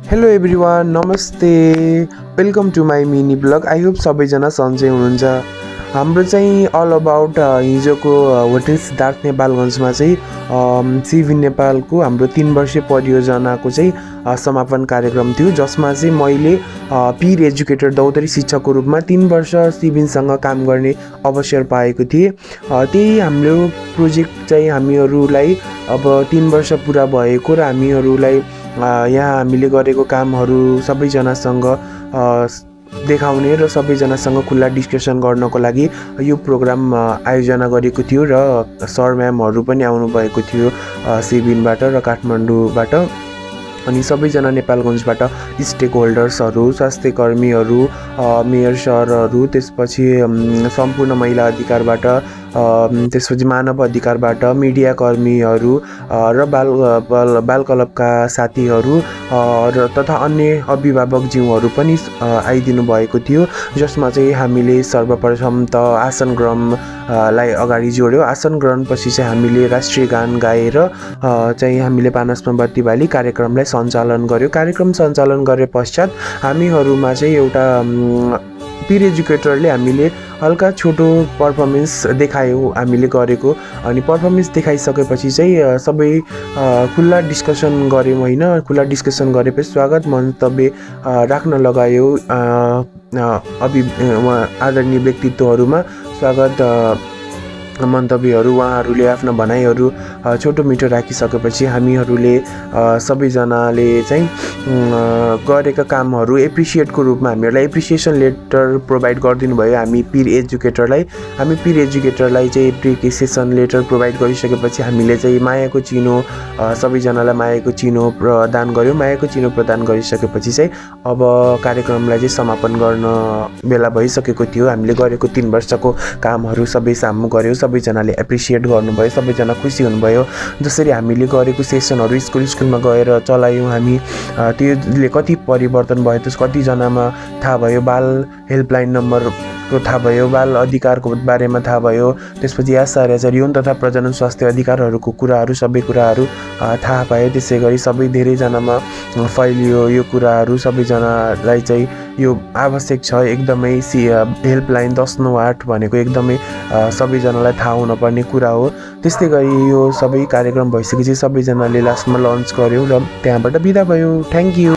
Hello everyone, नमस्ते। Welcome to my mini vlog. I hope सबैजना सन्चै हुनुहुन्छ। हाम्रो चाहिँ अल अबाउट हिजोको होटल सिद्धार्थ नेपालगञ्जमा चाहिँ सिभी नेपालको हाम्रो 3 वर्षीय परियोजनाको चाहिँ समापन कार्यक्रम थियो, जसमा चाहिँ मैले पीर एजुकेटर दौतरी शिक्षकको रूपमा 3 वर्ष सिभिनसँग काम गर्ने अवसर पाएको थिएँ। त्यही हाम्रो प्रोजेक्ट चाहिँ हामीहरूलाई अब 3 वर्ष पुरा भएको र हामीहरूलाई यहाँ हामीले गरेको कामहरू सबैजनासँग देखाउने र सबैजनासँग खुल्ला डिस्कसन गर्नको लागि यो प्रोग्राम आयोजना गरेको थियो र सर म्यामहरू पनि आउनुभएको थियो सिभिनबाट र काठमाडौँबाट। अनि सबैजना नेपालगञ्जबाट स्टेक होल्डर्सहरू, स्वास्थ्य कर्मीहरू, मेयर सरहरू, त्यसपछि सम्पूर्ण महिला अधिकारबाट, त्यसपछि मानव अधिकारबाट, मिडिया कर्मीहरू र बाल क्लबका साथीहरू र तथा अन्य अभिभावकज्यूहरू पनि आइदिनु भएको थियो, जसमा चाहिँ हामीले सर्वप्रथम त आसन ग्रहणलाई अगाडि जोड्यो। आसन ग्रहणपछि चाहिँ हामीले राष्ट्रिय गान गाएर चाहिँ हामीले पानसमा बत्ती बाली कार्यक्रमलाई सञ्चालन गर्यो। कार्यक्रम सञ्चालन गरे पश्चात हामीहरूमा चाहिँ एउटा पीर एजुकेटरले हामीले हल्का छोटो पर्फर्मेन्स देखायौँ हामीले गरेको। अनि पर्फर्मेन्स देखाइसकेपछि चाहिँ सबै खुल्ला डिस्कसन गऱ्यौँ होइन। खुल्ला डिस्कसन गरेपछि स्वागत मन्तव्य राख्न लगायो आदरणीय व्यक्तित्वहरूमा स्वागत मन्तव्यहरू, उहाँहरूले आफ्ना भनाइहरू छोटो मिठो राखिसकेपछि हामीहरूले सबैजनाले चाहिँ गरेका कामहरू एप्रिसिएटको रूपमा हामीहरूलाई एप्रिसिएसन लेटर प्रोभाइड गरिदिनु भयो हामी पीर एजुकेटरलाई। हामी पीर एजुकेटरलाई चाहिँ एप्रिसिएसन लेटर प्रोभाइड गरिसकेपछि हामीले चाहिँ मायाको चिनो सबैजनालाई मायाको चिनो प्रदान गऱ्यौँ। मायाको चिनो प्रदान गरिसकेपछि चाहिँ अब कार्यक्रमलाई चाहिँ समापन गर्न बेला भइसकेको थियो। हामीले गरेको 3 वर्षको कामहरू सबै सामु गऱ्यौँ। सबैजनाले एप्रिसिएट गर्नुभयो, सबैजना खुसी हुनुभयो। जसरी हामीले गरेको सेसनहरू स्कुलमा गएर चलायौँ हामी, त्यसले कति परिवर्तन भयो, त्यस कतिजनामा थाहा भयो, बाल हेल्पलाइन नम्बरको थाहा भयो, बाल अधिकारको बारेमा थाहा भयो, त्यसपछि यासार यौन तथा प्रजनन स्वास्थ्य अधिकारहरूको कुराहरू सबै कुराहरू थाहा पायो। त्यसै गरी सबै धेरैजनामा फैलियो यो कुराहरू। सबैजनालाई चाहिँ यो आवश्यक छ एकदमै। हेल्पलाइन 1098 भनेको एकदमै सबैजनालाई थाहा हुनुपर्ने कुरा हो। त्यस्तै गरी यो सबै कार्यक्रम भइसकेपछि सबैजनाले लास्टमा लन्च गऱ्यौँ र त्यहाँबाट बिदा भयो। Thank you.